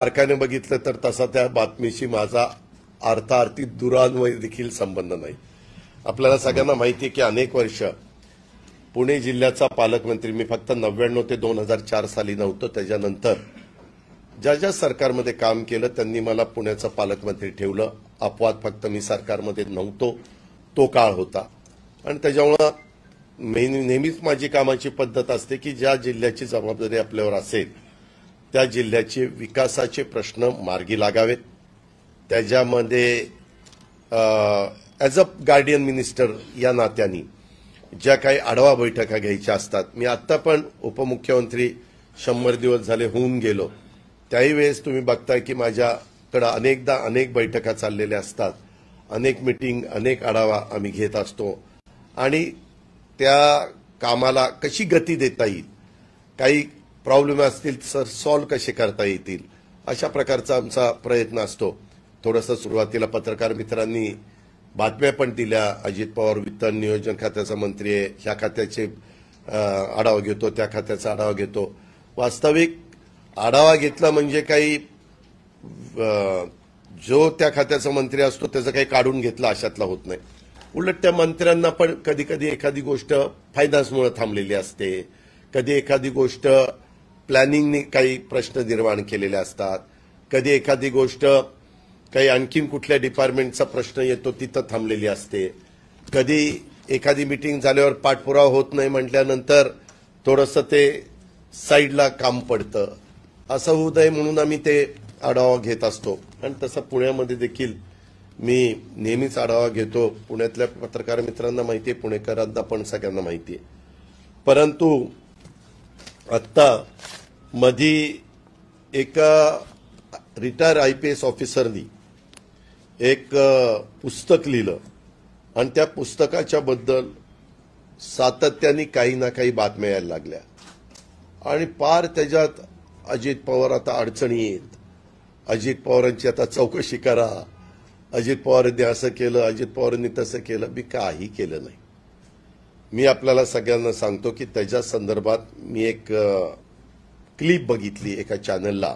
बारकाईने बघितलं तर तसा त्या बातमीशी माझा अर्थार्थी दुरान्वय देखील संबंध नाही। आपल्याला सगळ्यांना माहिती आहे की अनेक वर्ष पुणे जिल्ह्याचा पालकमंत्री मी फक्त 99 ते 2004 साली नव्हतो, त्याच्यानंतर ज्या सरकारमध्ये काम केलं त्यांनी मला पुण्याचा पालकमंत्री ठेवलं। अपवाद फक्त मी सरकारमध्ये नव्हतो तो काळ होता आणि त्याच्यामुळे नेहमीच माझी कामाची पद्धत असते की ज्या जिल्ह्याची जबाबदारी आपल्यावर असेल त्या जिल्ह्याचे विकासाचे प्रश्न मार्गी लागावेत। त्याच्यामध्ये ॲज अ गार्डियन मिनिस्टर या नात्याने ज्या काही आढावा बैठका घ्यायच्या असतात, मी आत्ता पण उपमुख्यमंत्री 100 दिवस झाले होऊन गेलो, त्याही वेळेस तुम्ही बघताय की माझ्याकडे अनेकदा अनेक बैठका चाललेल्या असतात, अनेक मीटिंग, अनेक आढावा आम्ही घेत असतो आणि त्या कामाला कशी गती देता येईल, काही प्रॉब्लेम असतील तर सॉल्व्ह कसे करता येतील, अशा प्रकारचा आमचा प्रयत्न असतो। थोडंसं सुरुवातीला पत्रकार मित्रांनी बातम्या पण दिल्या, अजित पवार वित्त आणि नियोजन खात्याचा मंत्री आहे, ह्या खात्याचे आढावा घेतो, त्या खात्याचा आढावा घेतो। वास्तविक आढावा घेतला म्हणजे काही जो त्या खात्याचा मंत्री असतो त्याचं काही काढून घेतलं अशातला होत नाही। उलट त्या मंत्र्यांना पण कधी कधी एखादी गोष्ट फायनान्समुळे थांबलेली असते, कधी एखादी गोष्ट प्लॅनिंगने काही प्रश्न निर्माण केलेले असतात, कधी एखादी गोष्ट काही आणखीन कुठल्या डिपार्टमेंटचा प्रश्न येतो तिथं थांबलेली असते, कधी एखादी मीटिंग झाल्यावर पाठपुरावा होत नाही म्हटल्यानंतर थोडंसं ते साईडला काम पडतं। असं होऊ नये म्हणून आम्ही ते आढावा घेत असतो आणि तसं पुण्यामध्ये देखील मी नेहमीच आढावा घेतो। पुण्यातल्या पत्रकार मित्रांना माहिती आहे, पुणेकरांना पण सगळ्यांना माहिती आहे। परंतु आत्ता मधी एका रिटायर IPS ऑफिसरनी एक पुस्तक लिहिलं आणि त्या पुस्तकाच्या बद्दल सातत्याने काही ना काही बातम्या यायला लागल्या आणि पार त्याच्यात अजित पवार आता अडचणीत, अजित पवारांची आता चौकशी करा, अजित पवारांनी असं केलं, अजित पवारांनी तसं केलं। मी काही केलं नाही। मी आपल्याला सगळ्यांना सांगतो की त्याच्या संदर्भात मी एक क्लिप बघितली एका चॅनलला,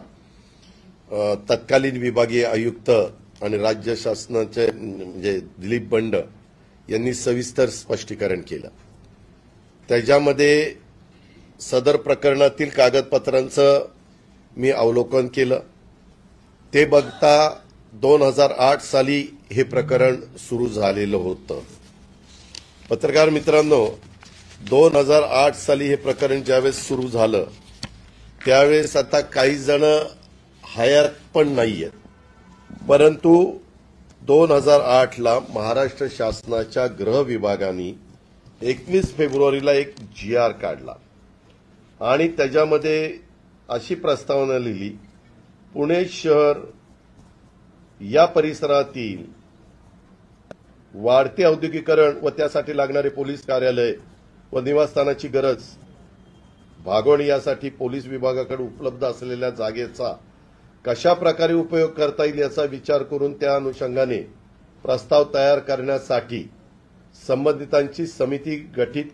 तत्कालीन विभागीय आयुक्त आणि राज्य शासनाचे म्हणजे दिलीप बंड यांनी सविस्तर स्पष्टीकरण केलं। त्याच्यामध्ये सदर प्रकरणातील कागदपत्रांचं मी अवलोकन केलं। ते बघता 2008 साली हे प्रकरण सुरू झालेलं होतं। पत्रकार मित्रांनो, 2008 साली हे प्रकरण ज्यावेळेस सुरू झालं त्यावेळेस आता काही जण हयात पण नाहीयेत, परंतु 2008ला महाराष्ट्र शासनाच्या गृह विभागाने 21 फेब्रुवारीला एक GR काढला आणि त्याच्यामध्ये अशी प्रस्तावना लिहिली, पुणे शहर या परिसरातील वाढते औद्योगिकरण व त्यासाठी लागणारे पोलीस कार्यालय व निवासस्थानाची गरज भागवणे यासाठी पोलीस विभागाकडे उपलब्ध असलेल्या जागेचा कशा प्रकारे उपयोग करता येईल याचा विचार करून त्या अनुषंगाने प्रस्ताव तयार करण्यासाठी संबंधितांची समिती गठीत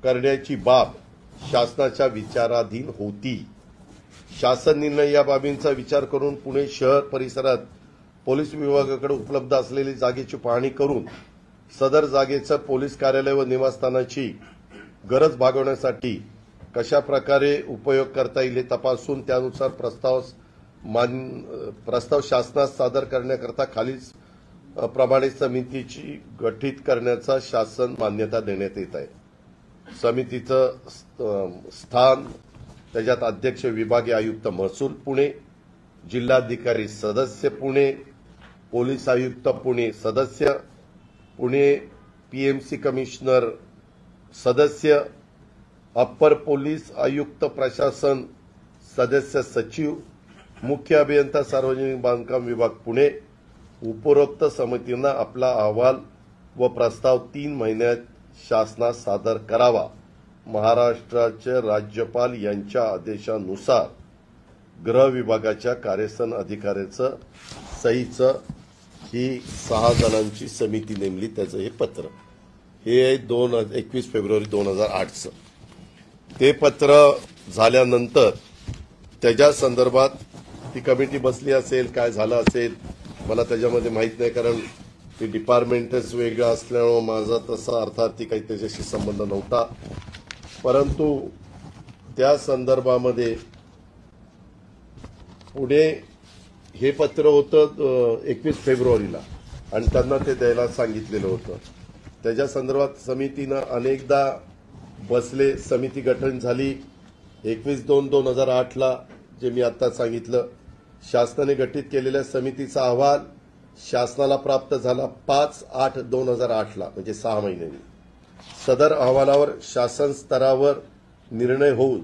करण्याची बाब शासनाच्या विचाराधीन होती। शासन निर्णय या बाबींचा विचार करून पुणे शहर परिसरात पोलीस विभागाकडे उपलब्ध असलेली जागेची पाहणी करून सदर जागेचं पोलीस कार्यालय व निवासस्थानाची गरज भागवण्यासाठी कशा प्रकारे उपयोग करता येईल हे तपासून त्यानुसार प्रस्ताव शासनास सादर करण्याकरता खालील प्रमाणे समितीची गठीत करण्याचा शासन मान्यता देण्यात येत आहे। समितीचं स्थान, त्याच्यात अध्यक्ष विभागीय आयुक्त महसूल पुणे, जिल्हाधिकारी सदस्य पुणे, पोलीस आयुक्त पुणे सदस्य पुणे, PMC कमिशनर सदस्य, अप्पर पोलीस आयुक्त प्रशासन सदस्य सचिव, मुख्य अभियंता सार्वजनिक बांधकाम विभाग पुणे। उपरोक्त समितीनं आपला अहवाल व प्रस्ताव 3 महिन्यात शासनास सादर करावा। महाराष्ट्राचे राज्यपाल यांच्या आदेशानुसार गृह विभागाच्या कार्यसन अधिकाऱ्याचं सहीचं ही 6 जणांची समिती नेमली, त्याचं हे पत्र, हे 21 फेब्रुवारी 2008चं। ते पत्र झाल्यानंतर त्याच्या संदर्भात ती कमिटी बसली असेल, काय झालं असेल मला त्याच्यामध्ये माहित नाही, कारण ती डिपार्टमेंटच वेगळं असल्यामुळे माझा तसा अर्थार्थी काही त्याच्याशी संबंध नव्हता. परंतु त्या संदर्भामध्ये पुढे हे पत्र होतं 21 फेब्रुवारीला आणि त्यांना ते द्यायला सांगितलेलं होतं. त्याच्या संदर्भात समितीनं अनेकदा बसले, समिती गठन झाली 21/2/2008ला, जे मी आता सांगितलं. शासनाने गठीत केलेल्या समितीचा अहवाल शासनाला प्राप्त झाला 5/8/2008ला, म्हणजे 6 महिन्यांनी. सदर अहवालावर शासन स्तरावर निर्णय होऊन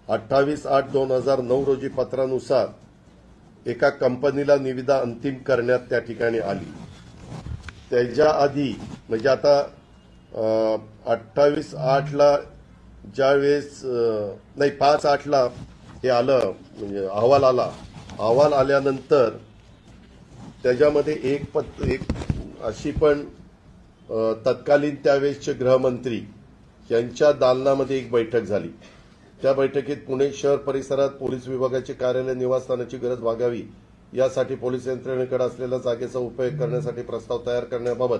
28/8/2009 रोजी पत्रानुसार एका कंपनीला निविदा अंतिम करण्यात त्या ठिकाणी आली. त्याच्या आधी म्हणजे आता 28/8ला ज्यावेळेस नाही 5/8ला हे आलं, म्हणजे अहवाल आला. अहवाल आल्यानंतर त्याच्यामध्ये एक अशी पण तत्कालीन त्यावेळेसचे गृहमंत्री यांच्या दालनामध्ये एक बैठक झाली. त्या बैठकीत पुणे शहर परिसरात पोलीस विभागाचे कार्यालय निवासस्थानाची गरज भागावी यासाठी पोलीस यंत्रणेकडे असलेल्या जागेचा उपयोग करण्यासाठी प्रस्ताव तयार करण्याबाबत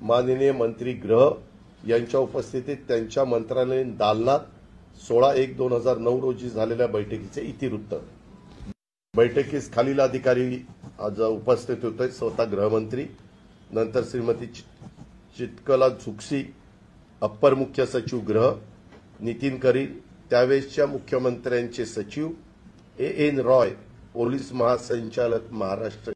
माननीय मंत्री गृह यांच्या उपस्थितीत त्यांच्या मंत्रालयीन दालनात 16/1/2009 रोजी झालेल्या बैठकीचे इतिवृत्त. बैठकीस खालील अधिकारी आज उपस्थित होते. स्वतः गृहमंत्री, नंतर श्रीमती चित्कला झुकसी, अप्पर मुख्य सचिव गृह, नितीन करील, त्यावेळेसच्या मुख्यमंत्र्यांचे सचिव A.N. रॉय, पोलीस महासंचालक महाराष्ट्र.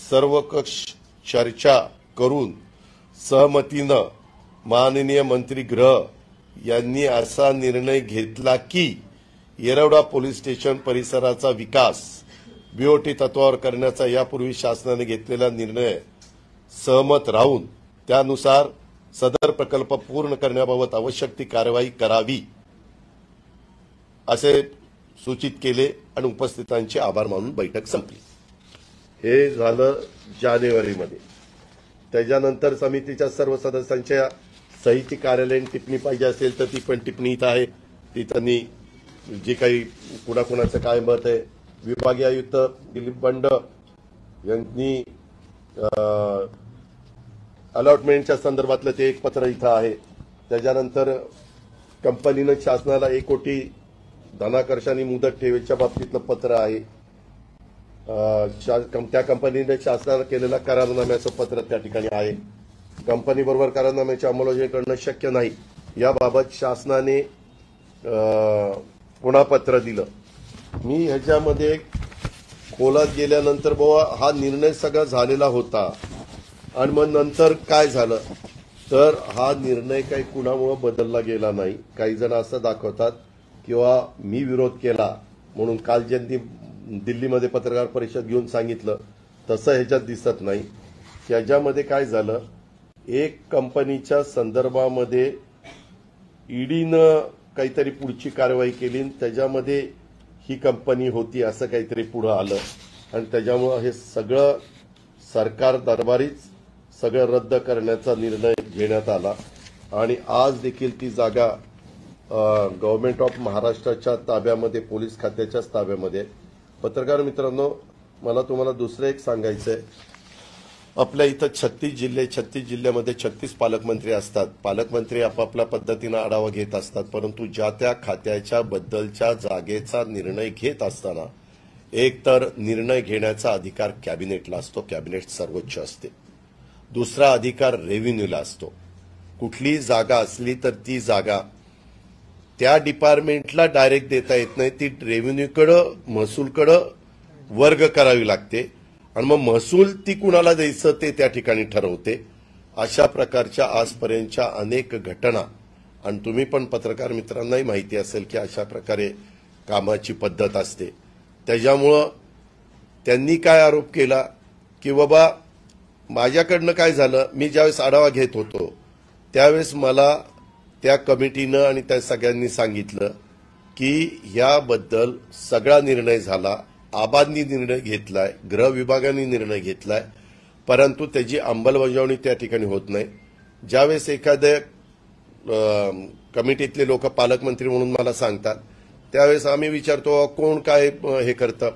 सर्व कक्ष चर्चा करून सहमतीनं माननीय मंत्री गृह यांनी असा निर्णय घेतला की येरवडा पोलीस स्टेशन परिसराचा विकास बीओटी तत्वावर करण्याचा यापूर्वी शासनाने घेतलेला निर्णय सहमत राहून त्यानुसार सदर प्रकल्प पूर्ण करण्याबाबत आवश्यक ती कार्यवाही करावी असे सूचित केले आणि उपस्थितांचे आभार मानून बैठक संपली. हे झालं जानेवारीमध्ये. त्याच्यानंतर समितीच्या सर्व सदस्यांच्या सहीची कार्यालयीन टिप्पणी पाहिजे असेल तर ती पण टिप्पणी इथं आहे. ती त्यांनी जे काही कुणाकुणाचं काय मत आहे. विभागीय आयुक्त दिलीप बंड यांनी अलॉटमेंटच्या संदर्भातलं ते एक पत्र इथं आहे. त्याच्यानंतर कंपनीनं शासनाला 1 कोटी धनाकर्षाने मुदत ठेवीच्या बाबतीतलं पत्र आहे. त्या कंपनीने शासनाला केलेल्या करारनाम्याचं पत्र त्या ठिकाणी आहे. कंपनीबरोबर करारनाम्याची अंमलबजावणी करणं शक्य नाही याबाबत शासनाने पुन्हा पत्र दिलं. मी ह्याच्यामध्ये खोलात गेल्यानंतर बाबा हा निर्णय सगळा झालेला होता आणि मग नंतर काय झालं तर हा निर्णय काही कुणामुळे बदलला गेला नाही. काही जण असं दाखवतात किंवा मी विरोध केला म्हणून काल ज्यांनी दिल्लीमध्ये पत्रकार परिषद घेऊन सांगितलं तसं ह्याच्यात दिसत नाही. त्याच्यामध्ये काय झालं, एक कंपनीच्या संदर्भामध्ये ईडीनं काहीतरी पुढची कारवाई केली, त्याच्यामध्ये ही कंपनी होती असं काहीतरी पुढं आलं आणि त्याच्यामुळं हे सगळं सरकार दरबारीच सगळं रद्द करण्याचा निर्णय घेण्यात आला आणि आज देखील ती जागा गव्हर्नमेंट ऑफ महाराष्ट्राच्या ताब्यामध्ये, पोलीस खात्याच्याच ताब्यामध्ये. पत्रकार मित्रांनो, मला तुम्हाला दुसरं एक सांगायचं आहे. आपल्या इथं 36 जिल्हे, 36 जिल्ह्यामध्ये 36 पालकमंत्री असतात. पालकमंत्री आपापल्या पद्धतीनं आढावा घेत असतात, परंतु ज्या त्या खात्याच्या बद्दलच्या जागेचा निर्णय घेत असताना एक तर निर्णय घेण्याचा अधिकार कॅबिनेटला असतो, कॅबिनेट सर्वोच्च असते. दुसरा अधिकार रेव्हेन्यूला असतो. कुठली जागा असली तर ती जागा त्या डिपार्टमेंटला डायरेक्ट देता येत नाही, ती रेव्हेन्यूकडं, महसूलकडं वर्ग करावी लागते आणि मग महसूल ती कुणाला द्यायचं ते त्या ठिकाणी ठरवते. अशा प्रकारच्या आजपर्यंतच्या अनेक घटना, आणि तुम्ही पण पत्रकार मित्रांनाही माहिती असेल की अशा प्रकारे कामाची पद्धत असते. त्याच्यामुळं त्यांनी काय आरोप केला की बाबा माझ्याकडनं काय झालं, मी ज्यावेळेस आढावा घेत होतो त्यावेळेस मला त्या कमिटीनं आणि त्या सगळ्यांनी सांगितलं की याबद्दल सगळा निर्णय झाला, आबांनी निर्णय घेतलाय, गृह विभागाने निर्णय घेतलाय, परंतु त्याची अंमलबजावणी त्या ठिकाणी होत नाही. ज्यावेळेस एखाद्या कमिटीतले लोक पालकमंत्री म्हणून मला सांगतात त्यावेळेस आम्ही विचारतो कोण काय हे करतं,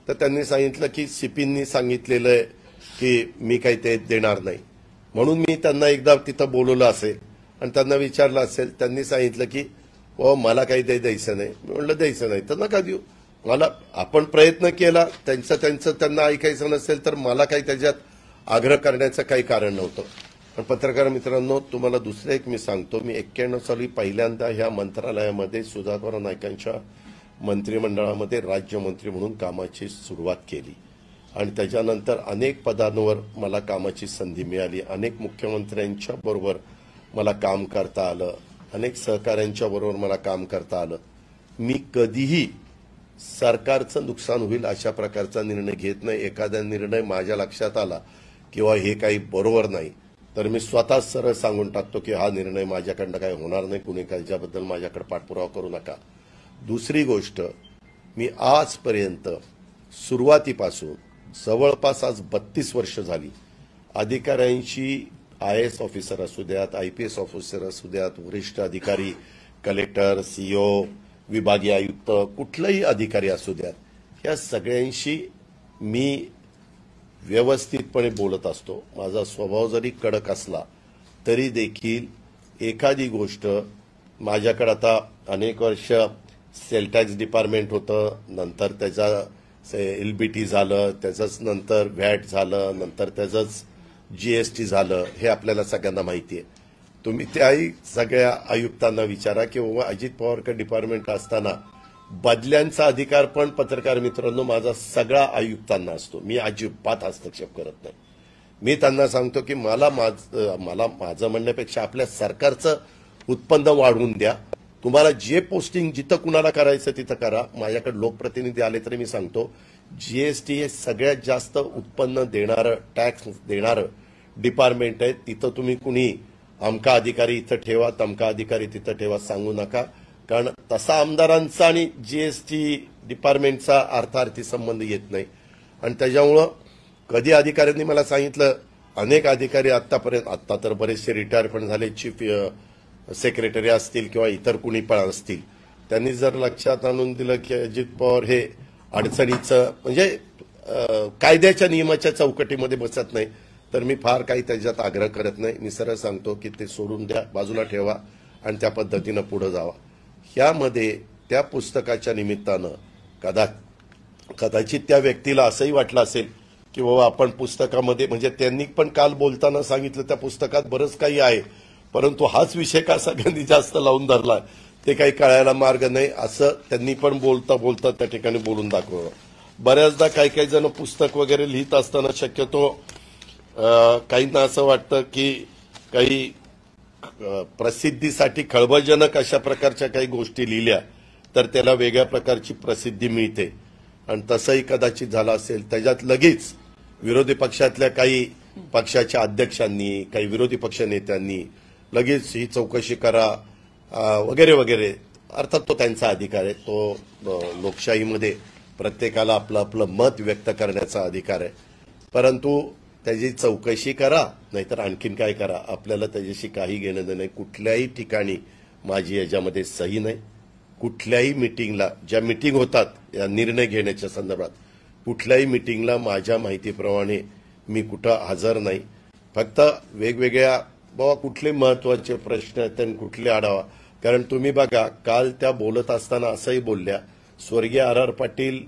तर त्यांनी सांगितलं की सीपींनी सांगितलेलं आहे की मी काही ते देणार नाही. म्हणून मी त्यांना एकदा तिथं बोलवलं असेल आणि त्यांना विचारलं असेल, त्यांनी सांगितलं की मला काही द्यायचं नाही. मी म्हणलं द्यायचं नाही तर नका देऊ, मला आपण प्रयत्न केला, त्यांचं त्यांना ऐकायचं नसेल तर मला काही त्याच्यात आग्रह करण्याचं काही कारण नव्हतं. पण पत्रकार मित्रांनो, तुम्हाला दुसरं एक मी सांगतो, मी 91 साली पहिल्यांदा ह्या मंत्रालयामध्ये सुधाकर नाईकांच्या मंत्रिमंडळामध्ये राज्यमंत्री म्हणून कामाची सुरुवात केली आणि त्याच्यानंतर अनेक पदांवर मला कामाची संधी मिळाली. अनेक मुख्यमंत्र्यांच्या बरोबर मला काम करता आलं, अनेक सहकाऱ्यांच्या बरोबर मला काम करता आलं. मी कधीही सरकारचं नुकसान होईल अशा प्रकारचा निर्णय घेत नाही. एखादा निर्णय माझ्या लक्षात आला किंवा हे काही बरोबर नाही तर मी स्वतः सरळ सांगून टाकतो की हा निर्णय माझ्याकडनं काही होणार नाही, कुणी त्याच्याबद्दल माझ्याकडे पाठपुरावा करू नका. दुसरी गोष्ट, मी आजपर्यंत सुरुवातीपासून जवळपास आज 32 वर्ष झाली अधिकाऱ्यांशी, IAS ऑफिसर असू द्यात, IPS ऑफिसर असू द्यात, वरिष्ठ अधिकारी, कलेक्टर, CEO, विभागीय आयुक्त, कुठलाही अधिकारी असू द्यात, या सगळ्यांशी मी व्यवस्थितपणे बोलत असतो. माझा स्वभाव जरी कडक असला तरी देखील एखादी गोष्ट माझ्याकडे आता अनेक वर्ष सेल टॅक्स डिपार्टमेंट होतं, नंतर त्याचा LBT झालं, त्याचंच नंतर व्हॅट झालं, नंतर त्याचंच GST झालं, हे आपल्याला सगळ्यांना माहिती आहे. तुम्ही त्याही सगळ्या आयुक्तांना विचारा की बाबा अजित पवारकर डिपार्टमेंट असताना बदल्यांचा अधिकार पण पत्रकार मित्रांनो माझा सगळा आयुक्तांना असतो. मी अजिबात हस्तक्षेप करत नाही. मी त्यांना सांगतो की मला माझं म्हणण्यापेक्षा आपल्या सरकारचं उत्पन्न वाढवून द्या, तुम्हाला जे पोस्टिंग जिथं कुणाला करायचं तिथं करा. माझ्याकडे लोकप्रतिनिधी आले तरी मी सांगतो GST हे सगळ्यात जास्त उत्पन्न देणारं, टॅक्स देणारं डिपार्टमेंट आहे. तिथं तुम्ही कुणी अमका अधिकारी इथं ठेवा, तमका अधिकारी तिथं ठेवा सांगू नका, कारण तसा आमदारांचा आणि GST डिपार्टमेंटचा अर्थार्थी संबंध येत नाही. आणि त्याच्यामुळं कधी अधिकाऱ्यांनी मला सांगितलं, अनेक अधिकारी आत्ता तर बरेचसे रिटायर पण झाले, चीफ सेक्रेटरी असतील किंवा इतर कुणी पण असतील, त्यांनी जर लक्षात आणून दिलं की अजित पवार हे अडचणीचं म्हणजे कायद्याच्या नियमाच्या चौकटीमध्ये बसत नाही, तर मी फार काही त्याच्यात आग्रह करत नाही. मी सरळ सांगतो की ते सोडून द्या, बाजूला ठेवा आणि त्या पद्धतीनं पुढे जावा. यामध्ये त्या पुस्तकाच्या निमित्तानं कदाचित त्या व्यक्तीला असंही वाटलं असेल की बाबा आपण पुस्तकामध्ये, म्हणजे त्यांनी पण काल बोलताना सांगितलं त्या पुस्तकात बरंच काही आहे, परंतु हाच विषय का सगळ्यांनी जास्त लावून धरला ते काही कळायला मार्ग नाही, असं त्यांनी पण बोलता बोलता त्या ठिकाणी बोलून दाखवलं. बऱ्याचदा काही जण पुस्तक वगैरे लिहित असताना शक्यतो काहींना असं वाटतं की काही प्रसिद्धीसाठी खळबळजनक अशा प्रकारच्या काही गोष्टी लिहिल्या तर त्याला वेगळ्या प्रकारची प्रसिद्धी मिळते, आणि तसंही कदाचित झालं असेल. त्याच्यात लगेच विरोधी पक्षातल्या काही पक्षाच्या अध्यक्षांनी, काही विरोधी पक्ष नेत्यांनी लगेच ही चौकशी करा वगैरे वगैरे. अर्थात तो त्यांचा अधिकार आहे, तो लोकशाहीमध्ये प्रत्येकाला आपलं आपलं मत व्यक्त करण्याचा अधिकार आहे, परंतु त्याची चौकशी करा नाहीतर आणखीन काय करा, आपल्याला त्याच्याशी काही घेणं देणं नाही. कुठल्याही ठिकाणी माझी याच्यामध्ये सही नाही. कुठल्याही मिटिंगला, ज्या मिटिंग होतात या निर्णय घेण्याच्या संदर्भात, कुठल्याही मिटिंगला माझ्या माहितीप्रमाणे मी कुठं हजर नाही. फक्त वेगवेगळ्या बाबा कुठले महत्वाचे प्रश्न आहेत आणि कुठले आढावा, कारण तुम्ही बघा काल त्या बोलत असताना असंही बोलल्या, स्वर्गीय R.R. पाटील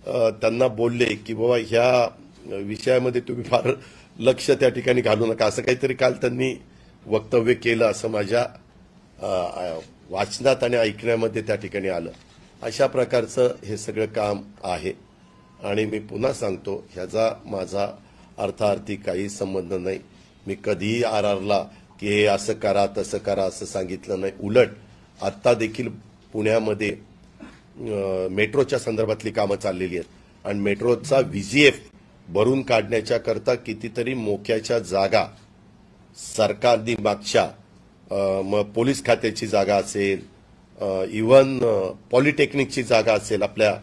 त्यांना बोलले की बाबा ह्या विषयामध्ये तुम्ही फार लक्ष त्या ठिकाणी घालू नका, असं काहीतरी काल त्यांनी वक्तव्य केलं असं माझ्या वाचनात आणि ऐकण्यामध्ये त्या ठिकाणी आलं. अशा प्रकारचं हे सगळं काम आहे आणि मी पुन्हा सांगतो ह्याचा माझा अर्थार्थी काही संबंध नाही. मी कधीही आरआरला की हे असं करा तसं करा असं सांगितलं नाही. उलट आत्ता देखील पुण्यामध्ये मेट्रोच्या संदर्भातली कामं चाललेली आहेत आणि मेट्रोचा व्हीजीएफ भरून काढण्याच्या करता कितीतरी मोक्याच्या जागा सरकारने मागच्या मग पोलीस खात्याची जागा असेल, इव्हन पॉलिटेक्निकची जागा असेल, आपल्या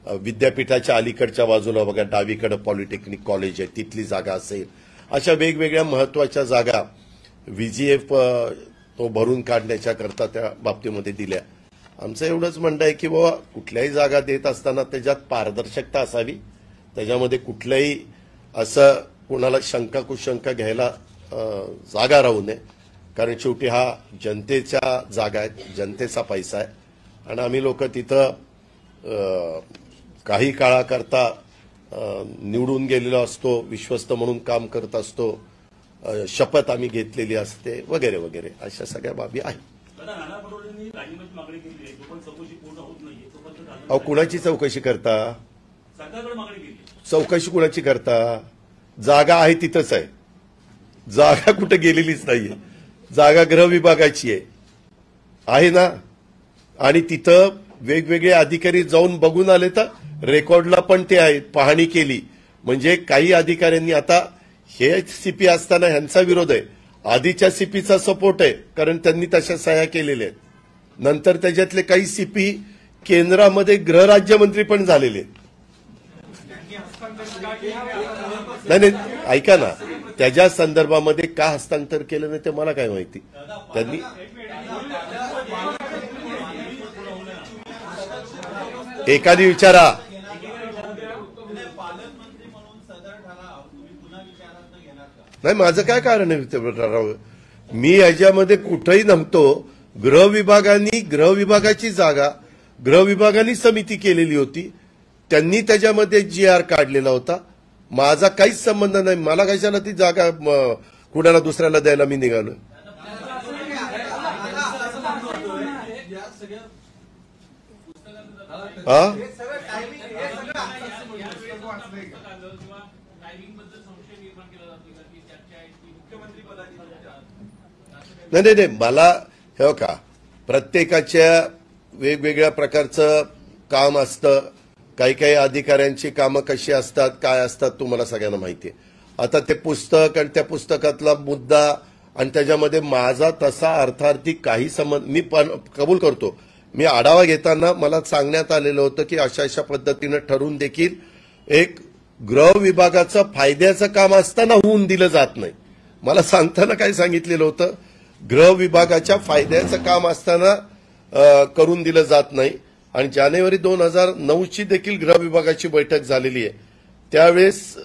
विद्यापीठाच्या अलीकडच्या बाजूला बघा डावीकडे पॉलिटेक्निक कॉलेज आहे तिथली जागा असेल, अशा वेगवेगळ्या महत्वाच्या जागा व्हीजीएफ तो भरून काढण्याच्या करता त्या बाबतीमध्ये दिल्या. आमचं एवढंच म्हणणं आहे की बाबा कुठल्याही जागा देत असताना त्याच्यात पारदर्शकता असावी, त्याच्यामध्ये कुठल्याही असं कोणाला शंका कुशंका घ्यायला जागा राहू नये. कारण शेवटी हा जनतेच्या जागा आहेत, जनतेचा पैसा आहे आणि आम्ही लोक तिथं काही काळाकरता निवडून गेलेलो असतो, विश्वस्त म्हणून काम करत असतो, शपथ आम्ही घेतलेली असते वगैरे वगैरे अशा सगळ्या बाबी आहेत. अहो कुणाची चौकशी करता? चौकशी कुणाची करता? जागा आहे तिथंच आहे, जागा कुठं गेलेलीच नाहीये. जागा गृह विभागाची आहे ना, आणि तिथं वेगवेगळे अधिकारी जाऊन बघून आले तर रेकॉर्डला पण ते आहेत, पाहणी केली. म्हणजे काही अधिकाऱ्यांनी आता हे सीपी असताना ह्यांचा विरोध आहे, आधीच्या सीपीचा सपोर्ट आहे कारण त्यांनी तशा सह्या केलेल्या आहेत. नंतर त्याच्यातले काही सीपी केंद्रामध्ये गृहराज्यमंत्री पण झालेले. नाही ऐका ना, त्याच्या संदर्भामध्ये का हस्तांतर केलं नाही ते मला काय माहिती. त्यांनी एखादी विचारा. नाही माझं काय कारण आहे? मी याच्यामध्ये कुठेही नव्हतो. गृह विभागाची जागा गृह विभागाने समिती केलेली होती, त्यांनी त्याच्यामध्ये GR काढलेला होता. माझा काहीच संबंध नाही. मला कशाला ती जागा कुणाला दुसऱ्याला द्यायला मी निघालो? हा नाही मला हे का प्रत्येकाच्या वेगवेगळ्या प्रकारचं काम असतं. काही काही अधिकाऱ्यांची कामं कशी असतात काय असतात तुम्हाला सगळ्यांना माहिती आहे. आता ते पुस्तक आणि त्या पुस्तकातला मुद्दा आणि त्याच्यामध्ये माझा तसा अर्थार्थी काही संबंध मी पण कबूल करतो. मी आढावा घेताना मला सांगण्यात आलेलं होतं की अशा पद्धतीनं ठरवून देखील एक गृह विभागाचं फायद्याचं काम असताना होऊन दिलं जात नाही. मला सांगताना काय सांगितलेलं होतं, गृह विभागाच्या फायद्याचं काम असताना करून दिलं जात नाही. आणि जानेवारी 2009ची देखील गृह विभागाची बैठक झालेली आहे. त्यावेळेस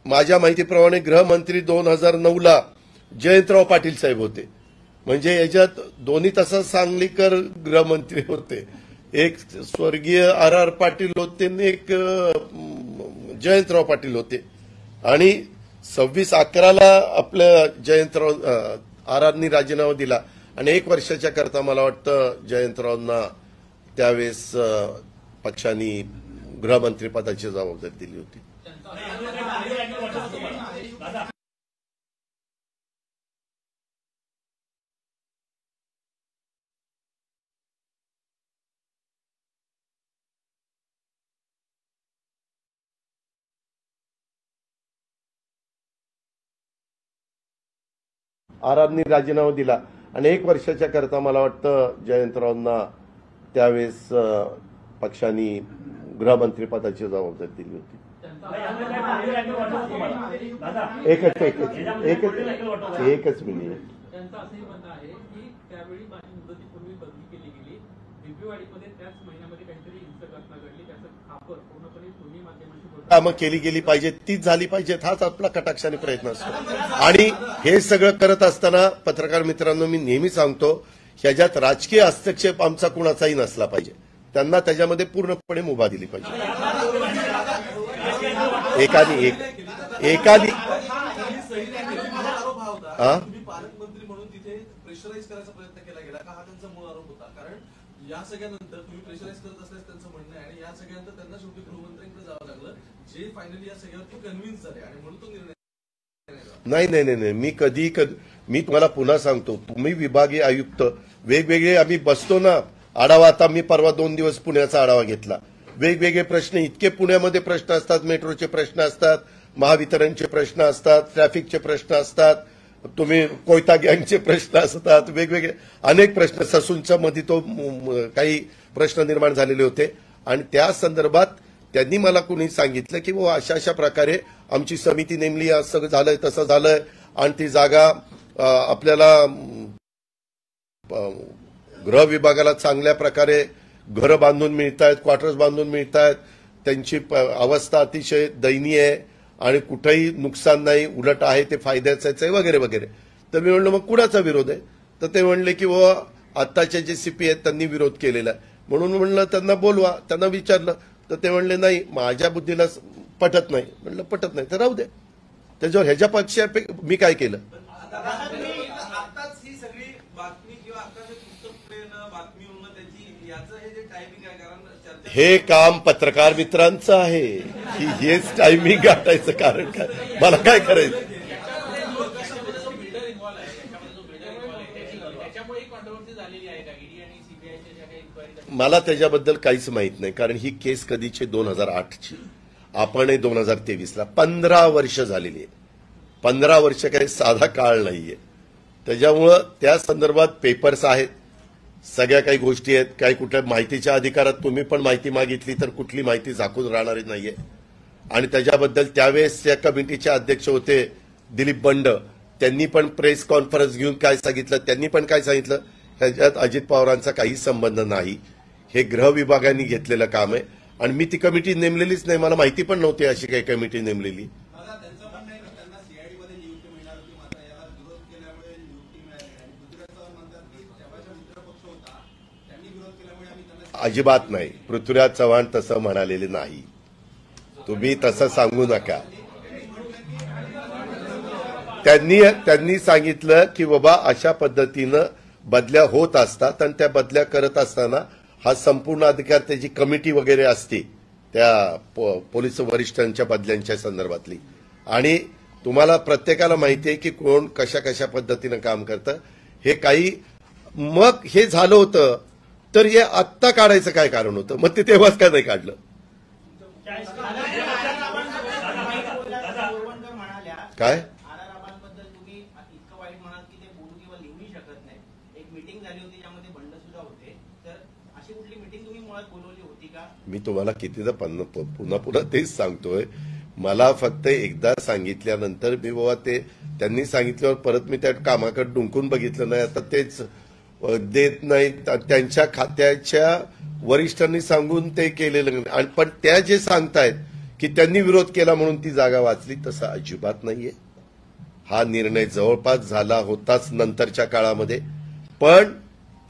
माझ्या माहितीप्रमाणे गृहमंत्री 2009ला जयंतराव पाटील साहेब होते. म्हणजे याच्यात दोन्ही तसं सांगलीकर गृहमंत्री होते, एक स्वर्गीय RR पाटील होते आणि एक जयंतराव पाटील होते. आणि 26/11ला आपल्या जयंतराव RRनी राजीनामा दिला आणि 1 वर्षाच्या करता मला वाटतं जयंतरावांना त्यावेळेस पक्षाने गृहमंत्री पदाची जबाबदारी दिली होती. RRनी राजीनामा दिला आणि 1 वर्षाच्या करता मला वाटतं जयंतरावांना त्यावेळेस पक्षाने गृहमंत्री पदाची जबाबदारी दिली होती. एकच मिनिट. त्यांचं असंही म्हणणं आहे की त्यावेळी माझी मुदतीपूर्वी बदली केली गेली, बिबवेवाडीमध्ये त्याच महिन्यामध्ये काहीतरी हिंसक घटना घडली, त्याचा खापर पूर्णपणे तुम्ही माध्यमांशी कामं केली गेली पाहिजेत, तीच झाली पाहिजेत, हाच आपला कटाक्षाने प्रयत्न असतो. आणि हे सगळं करत असताना पत्रकार मित्रांनो मी नेहमी सांगतो, ह्याच्यात राजकीय हस्तक्षेप आमचा कुणाचाही नसला पाहिजे. त्यांना त्याच्यामध्ये पूर्णपणे मुभा दिली पाहिजे. एकादी पालकमंत्री म्हणून तिथे प्रेशराईज करायचा प्रयत्न केला गेला का, हा त्यांचा मूळ आरोप होता. कारण या सगळ्यानंतर तुम्ही प्रेशराईज करत असल्यास त्यांचं म्हणणं आहे आणि या सगळ्यानंतर त्यांना शेवटी गृहमंत्र्यांकडे जावं लागलं, जे फायनली या सगळ्यावर कन्व्हिन्स झाले आणि म्हणून तो निर्णय नाही नाही नाही नाही मी कधी मी तुम्हाला पुन्हा सांगतो, तुम्ही विभागीय आयुक्त वेगवेगळे आम्ही बसतो ना आढावा. आता मी परवा 2 दिवस पुण्याचा आढावा घेतला. वेगवेगळे प्रश्न, इतके पुण्यामध्ये प्रश्न असतात, मेट्रोचे प्रश्न असतात, महावितरणचे प्रश्न असतात, ट्रॅफिकचे प्रश्न असतात, तुम्ही कोयता गँगचे प्रश्न असतात, वेगवेगळे अनेक प्रश्न. ससूनच्या मध्ये तो काही प्रश्न निर्माण झालेले होते आणि त्या संदर्भात त्यांनी मला कुणी सांगितलं की वो अशा अशा प्रकारे आमची समिती नेमली, असं झालंय तसं झालंय आणि ती जागा आपल्याला गृह विभागाला चांगल्या प्रकारे घरं बांधून मिळतायत, क्वार्टर्स बांधून मिळतायत, त्यांची अवस्था अतिशय दयनीय आहे आणि कुठेही नुकसान नाही, उलट आहे ते फायद्याचंच आहे वगैरे वगैरे. तर मी म्हणलं मग कुणाचा विरोध आहे? तर ते म्हणले की वो आत्ताचे जे सीपी आहेत त्यांनी विरोध केलेला आहे. म्हणून म्हणलं त्यांना बोलवा. त्यांना विचारलं तर ते म्हणले नाही माझ्या बुद्धीला पटत नाही. म्हणलं पटत नाही तर राहू दे. त्याच्यावर ह्याच्यापेक्षा मी काय केलं? आताच ही सगळी बातमी किंवा आता जे पुस्तक बातमी होणं त्याची याचं हे जे टायमिंग आहे, कारण हे काम पत्रकार मित्रांचं आहे की हेच टायमिंग गाठायचं कारण काय? मला काय करायचं? मला त्याच्याबद्दल काहीच माहित नाही, कारण ही केस कधीची 2008ची, आपण 2023ला 15 वर्ष झालेली आहे. 15 वर्ष काही साधा काळ नाहीये. त्याच्यामुळं त्या संदर्भात पेपर्स आहेत, सगळ्या काही गोष्टी आहेत. काही कुठल्या माहितीच्या अधिकारात तुम्ही पण माहिती मागितली तर कुठली माहिती झाकून राहणारी नाहीये. आणि त्याच्याबद्दल त्यावेळेस त्या कमिटीचे अध्यक्ष होते दिलीप बंड, त्यांनी पण प्रेस कॉन्फरन्स घेऊन काय सांगितलं, त्यांनी पण काय सांगितलं, ह्याच्यात अजित पवारांचा काही संबंध नाही. हे गृह विभागाने घेतलेलं काम आहे आणि मी ती कमिटी नेमलेलीच नाही. मला माहिती पण नव्हती अशी काही कमिटी नेमलेली. अजिबात नाही. पृथ्वीराज चव्हाण तसं म्हणालेले नाही. तुम्ही तसं सांगू नका. त्यांनी सांगितलं की बाबा अशा पद्धतीनं बदल्या होत असतात आणि त्या बदल्या करत असताना हा संपूर्ण अधिकार त्याची कमिटी वगैरे असते त्या पोलीस वरिष्ठांच्या बदल्यांच्या संदर्भातली. आणि तुम्हाला प्रत्येकाला माहिती आहे की कोण कशा कशा पद्धतीनं काम करतं. हे काही मग हे झालं होतं तर हे आत्ता काढायचं काय कारण होतं? मग ते तेव्हाच का नाही काढलं? काय मी तुम्हाला कितीदा पुन्हा पुन्हा तेच सांगतोय. मला फक्त एकदा सांगितल्यानंतर मी बाबा ते त्यांनी सांगितल्यावर परत मी त्या कामाकडे डुंकून बघितलं नाही. आता तेच देत नाही, त्यांच्या खात्याच्या वरिष्ठांनी सांगून ते केलेलं. आणि पण त्या जे सांगतायत की त्यांनी विरोध केला म्हणून ती जागा वाचली, तसं अजिबात नाहीये. हा निर्णय जवळपास झाला होताच नंतरच्या काळामध्ये. पण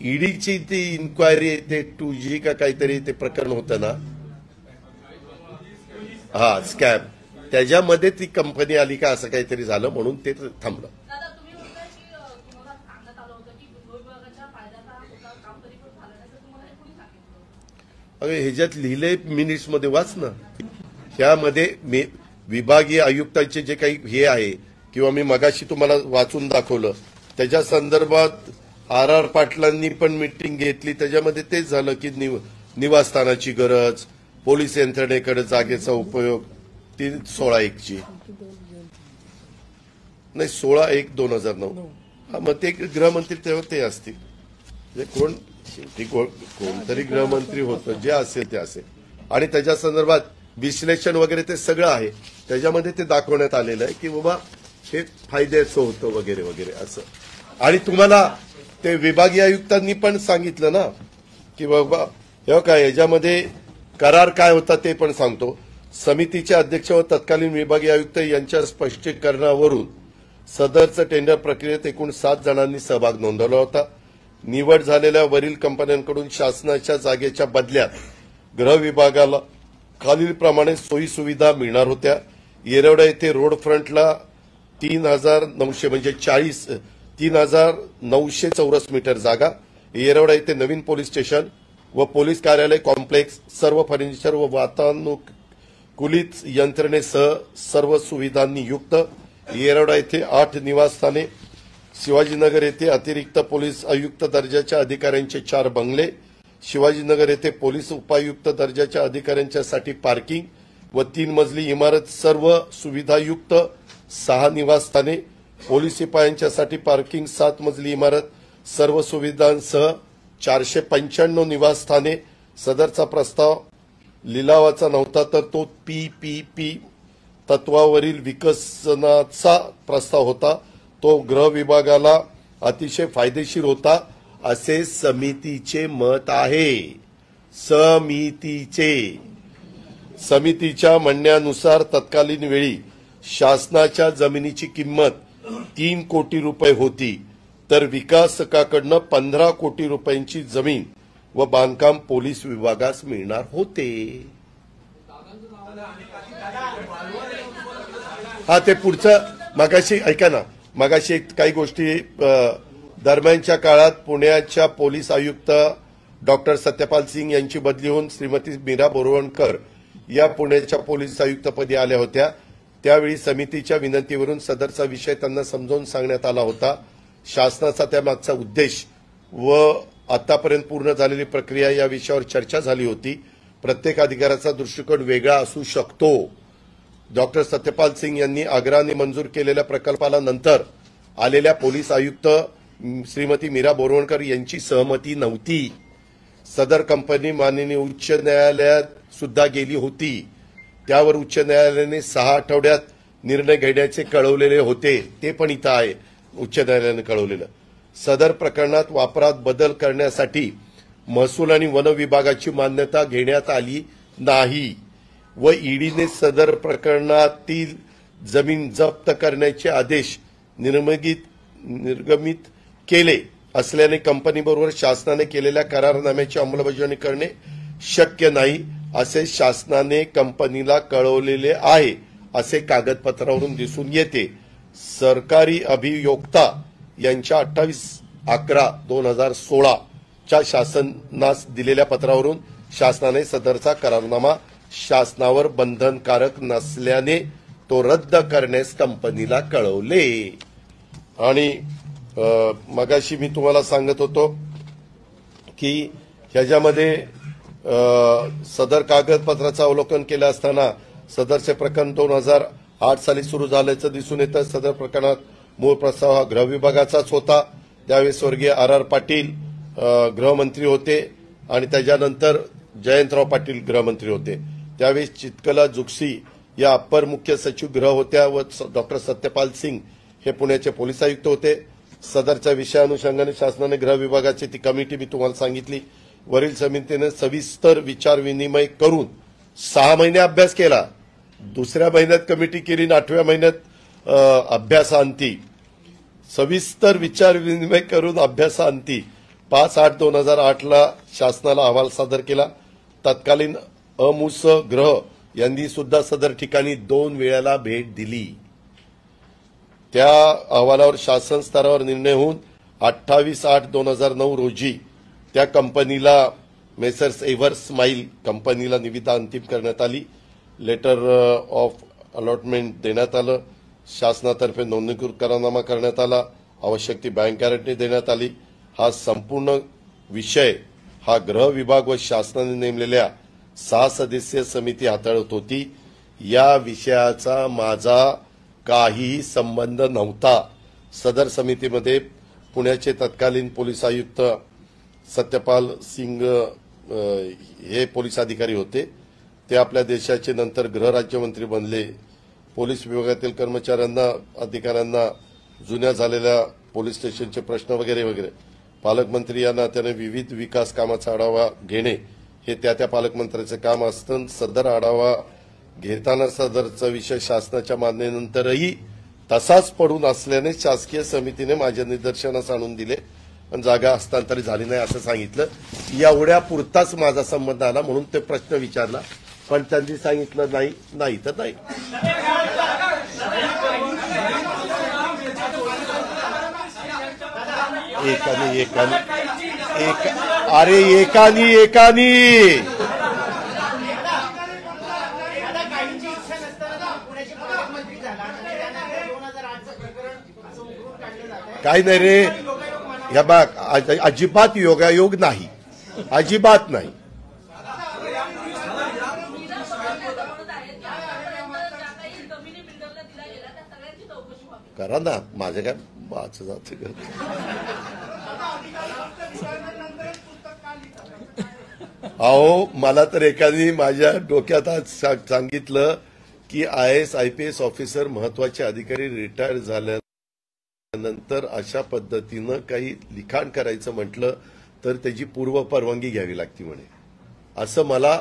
ईडीची ती इन्क्वायरी, ते 2G का काहीतरी ते प्रकरण होतं ना, हा स्कॅम, त्याच्यामध्ये ती कंपनी आली का असं काहीतरी झालं म्हणून ते थांबलं. अरे ह्याच्यात लिहिले मिनिट्समध्ये वाच ना. ह्यामध्ये विभागीय आयुक्तांचे जे काही हे आहे किंवा मी मगाशी तुम्हाला वाचून दाखवलं त्याच्या संदर्भात RR पाटलांनी पण मीटिंग घेतली. त्याच्यामध्ये तेच झालं की निवासस्थानाची गरज, पोलीस यंत्रणेकडे जागेचा उपयोग, ती 16/1ची नाही 16/1/2009. हा मग ते गृहमंत्री तेव्हा ते असतील, कोण कोणतरी गृहमंत्री होतं, जे असेल ते असेल. आणि त्याच्या संदर्भात विश्लेषण वगैरे ते सगळं आहे. त्याच्यामध्ये ते दाखवण्यात आलेलं आहे की बाबा हे फायद्याचं होतं वगैरे वगैरे असं. आणि तुम्हाला ते विभागीय आयुक्तांनी पण सांगितलं ना की बाबा हे काय याच्यामध्ये करार काय होता ते पण सांगतो. समितीचे अध्यक्ष व तत्कालीन विभागीय आयुक्त यांच्या स्पष्टीकरणावरून सदरचं टेंडर प्रक्रियेत एकूण 7 जणांनी सहभाग नोंदवला होता. निवड झालेल्या वरील कंपन्यांकडून शासनाच्या जागेच्या बदल्यात गृह विभागाला खालीलप्रमाणे सोयी सुविधा मिळणार होत्या. येरवडा येथे रोड फ्रंटला 3,900 म्हणजे 3,900 चौरस मीटर जागा, येरवडा येथे नवीन पोलीस स्टेशन व पोलीस कार्यालय कॉम्प्लेक्स, सर्व फर्निचर व वातानुकूलित यंत्रणेसह सर्व सुविधांनी युक्त. येरवडा येथे 8 निवासस्थाने, शिवाजीनगर येथे अतिरिक्त पोलीस आयुक्त दर्जाच्या अधिकाऱ्यांचे 4 बंगले, शिवाजीनगर येथे पोलीस उपायुक्त दर्जाच्या अधिकाऱ्यांच्यासाठी पार्किंग व 3 मजली इमारत सर्व सुविधायुक्त 6 निवासस्थाने, पोलीस शिपायांच्यासाठी पार्किंग 7 मजली इमारत सर्व सुविधांसह 495 निवासस्थाने। सदरचा प्रस्ताव लिलावाचा नव्हता तर तो PPP तत्वावरील विकसनाचा प्रस्ताव होता। तो गृह विभागाला अतिशय फायदेशीर होता असे समितीचे मत आहे। समितीच्या म्हणण्यानुसार तत्कालीन वेळी शासनाच्या जमिनीची किंमत 3 कोटी रुपये होती तर विकासकाकडनं 15 कोटी रुपयांची जमीन व बांधकाम पोलीस विभागास मिळणार होते। हा ते पुढचं मगाशी ऐका ना, मगाशी काही गोष्टी दरम्यानच्या काळात पुण्याच्या पोलीस आयुक्त डॉक्टर सत्यपाल सिंग यांची बदली होऊन श्रीमती मीरा बोरवणकर या पुण्याच्या पोलीस आयुक्तपदी आल्या होत्या। त्यावेळी समितीच्या विनंतीवरून सदरचा विषय त्यांना समजावून सांगण्यात आला होता। शासनाचा त्यामागचा उद्देश व आतापर्यंत पूर्ण झालेली प्रक्रिया या विषयावर चर्चा झाली होती। प्रत्येक अधिकाऱ्याचा दृष्टिकोन वेगळा असू शकतो। डॉक्टर सत्यपाल सिंग यांनी आग्रहाने मंजूर केलेल्या प्रकल्पाला नंतर आलेल्या पोलीस आयुक्त श्रीमती मीरा बोरवणकर यांची सहमती नव्हती। सदर कंपनी माननीय उच्च न्यायालयात सुद्धा गेली होती। त्यावर उच्च न्यायालयाने 6 आठवड्यात निर्णय घेण्याचे कळवलेले होते। ते पण इथं आहे, उच्च न्यायालयाने कळवलेलं। सदर प्रकरणात वापरात बदल करण्यासाठी महसूल आणि वन विभागाची मान्यता घेण्यात आली नाही व ईडीने सदर प्रकरणातील जमीन जप्त करण्याचे आदेश निर्गमित केले असल्याने कंपनीबरोबर शासनाने केलेल्या करारनाम्याची अंमलबजावणी करणे शक्य नाही असे शासनाने कंपनीला कळवलेले आहे असे कागदपत्रावरून दिसून येते। सरकारी अभियोक्ता यांच्या 28/11/2016 च्या शासनास दिलेल्या पत्रावरून शासनाने सदरचा करारनामा शासनावर बंधनकारक नसल्याने तो रद्द करण्यास कंपनीला कळवले। आणि मगाशी मी तुम्हाला सांगत होतो की ह्याच्यामध्ये सदर कागदपत्राचं अवलोकन केलं असताना सदरचे प्रकरण 2008 साली सुरू झाल्याचं दिसून येतं। सदर प्रकरणात मूळ प्रस्ताव हा गृह विभागाचाच होता। त्यावेळी स्वर्गीय RR पाटील गृहमंत्री होते आणि त्याच्यानंतर जयंतराव पाटील गृहमंत्री होते। त्यावेळी चितकला जुगसी या अप्पर मुख्य सचिव गृह होत्या व डॉक्टर सत्यपाल सिंग हे पुण्याचे पोलीस आयुक्त होते। सदरच्या विषयानुषंगाने शासनाने गृह विभागाची ती कमिटी मी तुम्हाला सांगितली। वरील समितीने सविस्तर विचार विनिमय करून 6 महिने अभ्यास केला। दुसऱ्या महिन्यात कमिटी केली, 8व्या महिन्यात अभ्यासांती सविस्तर विचार विनिमय करून अभ्यासांती 5/8/2008 शासनाला अहवाल सादर केला। तत्कालीन अमुस ग्रह यांनी सुद्धा सदर ठिकाणी 2 वेळेला भेट दिली। त्या अहवालावर शासन स्तरावर निर्णय होऊन 28/8/2009 रोजी त्या कंपनीला मेसर्स एव्हर स्माईल कंपनीला निविदा अंतिम करण्यात आली। लेटर ऑफ अलॉटमेंट देण्यात आलं। शासनातर्फे नोंदणीकृत करारनामा करण्यात आला। आवश्यक ती बँक गॅरंटी देण्यात आली। हा संपूर्ण विषय हा गृह विभाग व शासनाने नेमलेल्या 6 सदस्यीय समिती हाताळत होती। या विषयाचा माझा काहीही संबंध नव्हता। सदर समितीमध्ये पुण्याचे तत्कालीन पोलीस आयुक्त सत्यपाल सिंग हे पोलीस अधिकारी होते। ते आपल्या देशाचे नंतर गृह राज्यमंत्री बनले। पोलीस विभागातील कर्मचाऱ्यांना अधिकाऱ्यांना जुन्या झालेल्या पोलीस स्टेशनचे प्रश्न वगैरे वगैरे पालकमंत्री या नात्याने विविध विकास कामाचा आढावा घेणे हे त्या पालकमंत्र्याचे काम असतं। सदर आढावा घेताना सदरचा विषय शासनाच्या मान्यतेनंतरही तसाच पडून असल्याने शासकीय समितीने माझ्या निदर्शनास आणून दिले आणि जागा हस्तांतरित झाली नाही असं सांगितलं। एवढ्या पुरताच माझा संबंध आला म्हणून ते प्रश्न विचारला, पण त्यांनी सांगितलं नाही तर नाही। एकानी काय नाही रे, या बाग अजिबात योगायोग नाही, अजिबात नाही. करा ना, माझं काय वाच जात. अहो मला तर एखादी माझ्या डोक्यात आज सांगितलं की IAS IPS ऑफिसर महत्वाचे अधिकारी रिटायर झाल्यानंतर अशा पद्धतीनं काही लिखाण करायचं म्हटलं तर त्याची पूर्व परवानगी घ्यावी लागती म्हणे. असं मला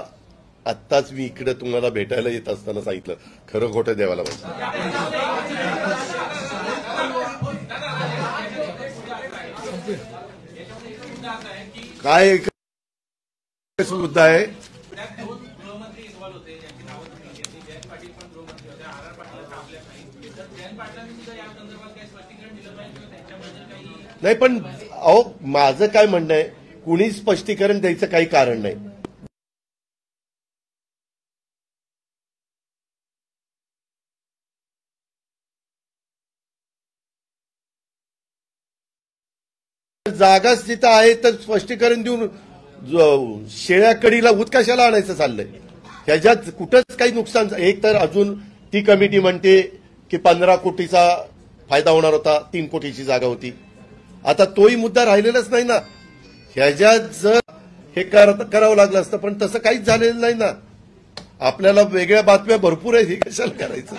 आत्ताच मी इकडे तुम्हाला भेटायला येत असताना सांगितलं. खरं खोटं देवाला माहिती. काय एकच मुद्दा आहे. दोन गृहमंत्री इन्व्हॉल्व होते, ज्यांची नावं तुम्ही घेतली. जयंत पाटील पण गृहमंत्री होते, RR पाटील थांबले नाही. तर जयंत पाटलांनी सुद्धा या संदर्भात काही स्पष्टीकरण दिलं पाहिजे किंवा त्यांच्याबद्दल काही. नाही, पण अहो माझं काय म्हणणं आहे, कुणी स्पष्टीकरण द्यायचं काही कारण नाही. जागाच तिथं आहे तर स्पष्टीकरण देऊन शेळ्या कडीला ऊत कशाला आणायचं चाललंय. ह्याच्यात कुठंच काही नुकसान. एक तर अजून ती कमिटी म्हणते की 15 कोटीचा फायदा होणार होता, 3 कोटीची जागा होती. आता तोही मुद्दा राहिलेलाच नाही ना. ह्याच्यात जर हे करावं लागलं असतं, पण तसं काहीच झालेलं नाही ना. आपल्याला वेगळ्या बातम्या भरपूर आहेत, हे कशाला करायचं.